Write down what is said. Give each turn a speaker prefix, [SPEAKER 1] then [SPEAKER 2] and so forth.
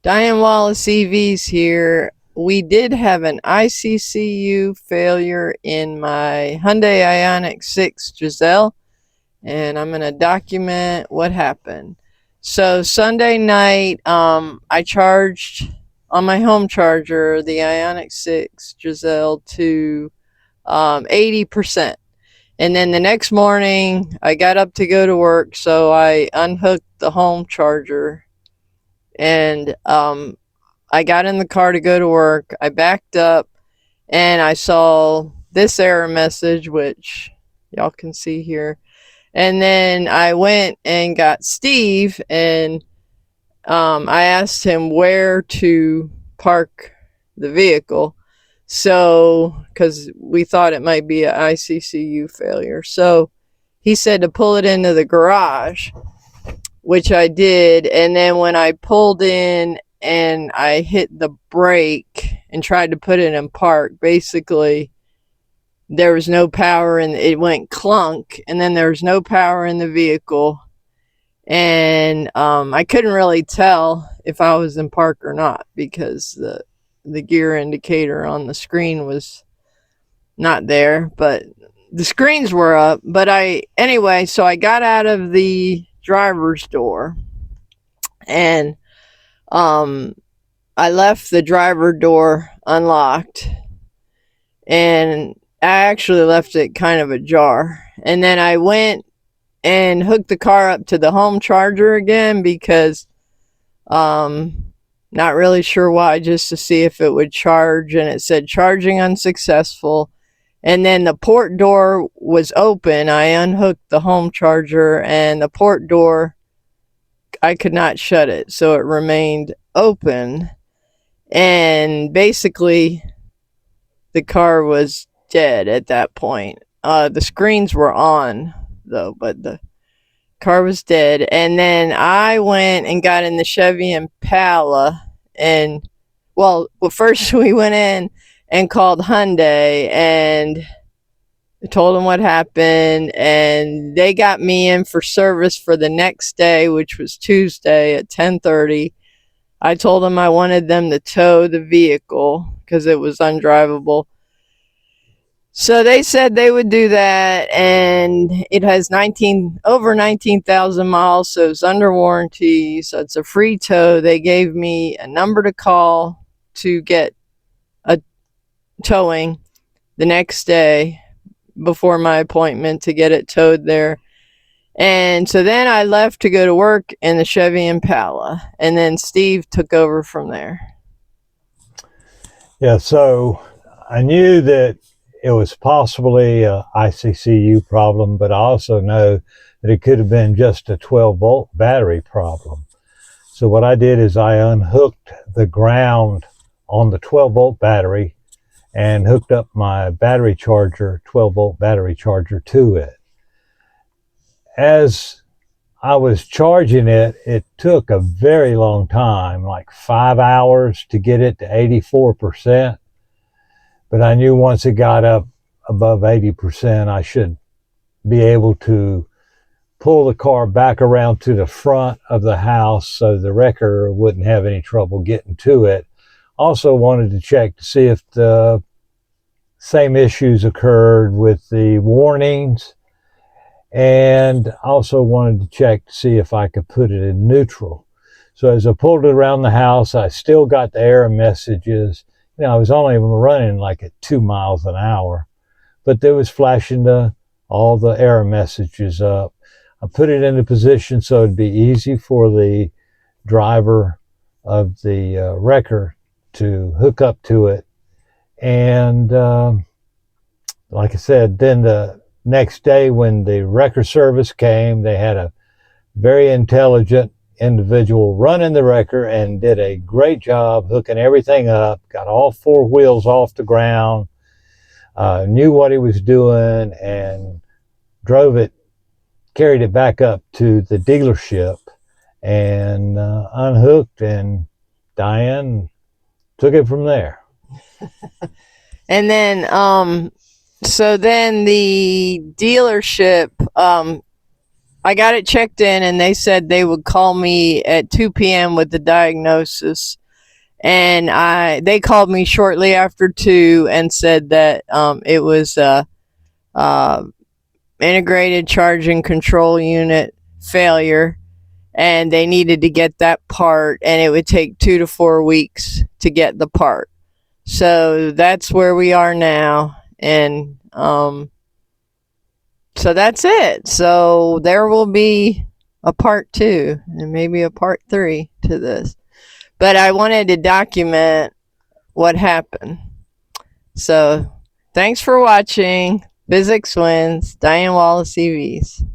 [SPEAKER 1] Diane Wallace EVs here. We did have an ICCU failure in my Hyundai Ioniq 6 Giselle, and I'm going to document what happened. So Sunday night, I charged on my home charger the Ioniq 6 Giselle to 80%. And then the next morning, I got up to go to work, so I unhooked the home charger and I got in the car to go to work. I backed up and I saw this error message, which y'all can see here. And then I went and got Steve and I asked him where to park the vehicle. So, because we thought it might be an ICCU failure. So he said to pull it into the garage, which I did. And then when I pulled in and I hit the brake and tried to put it in park, basically there was no power and it went clunk, and then there was no power in the vehicle. And I couldn't really tell if I was in park or not because the gear indicator on the screen was not there, but the screens were up. But anyway, so I got out of the driver's door and I left the driver door unlocked, and I actually left it kind of ajar. And then I went and hooked the car up to the home charger again because not really sure why, just to see if it would charge, and it said charging unsuccessful. And then the port door was open. I unhooked the home charger and the port door, I could not shut it, so it remained open. And basically the car was dead at that point. The screens were on though, but the car was dead. And then I went and got in the Chevy Impala, and well, first we went in and called Hyundai and told them what happened, and they got me in for service for the next day, which was Tuesday at 10:30. I told them I wanted them to tow the vehicle because it was undrivable. So they said they would do that, and it has over 19,000 miles, so it's under warranty. So it's a free tow. They gave me a number to call to get a towing the next day before my appointment to get it towed there. And so then I left to go to work in the Chevy Impala, and then Steve took over from there.
[SPEAKER 2] Yeah, so I knew that it was possibly a ICCU problem, but I also know that it could have been just a 12-volt battery problem. So what I did is I unhooked the ground on the 12-volt battery and hooked up my battery charger, 12-volt battery charger, to it. As I was charging it, it took a very long time, like 5 hours to get it to 84%. But I knew once it got up above 80%, I should be able to pull the car back around to the front of the house so the wrecker wouldn't have any trouble getting to it. Also wanted to check to see if the same issues occurred with the warnings, and also wanted to check to see if I could put it in neutral. So as I pulled it around the house, I still got the error messages. You know, I was only running like at 2 miles an hour, but there was flashing all the error messages up. I put it into position so it'd be easy for the driver of the wrecker to hook up to it. And like I said, then the next day when the wrecker service came, they had a very intelligent individual running the wrecker and did a great job hooking everything up, got all 4 wheels off the ground, knew what he was doing, and carried it back up to the dealership and unhooked, and Diane took it from there.
[SPEAKER 1] And then so then the dealership, I got it checked in, and they said they would call me at 2 p.m. with the diagnosis. And they called me shortly after 2 and said that it was uh, integrated charging control unit failure, and they needed to get that part, and it would take 2 to 4 weeks to get the part. So that's where we are now, and so that's it. So there will be a part 2 and maybe a part 3 to this, but I wanted to document what happened. So thanks for watching. Physics Wins, Diane Wallace EVs.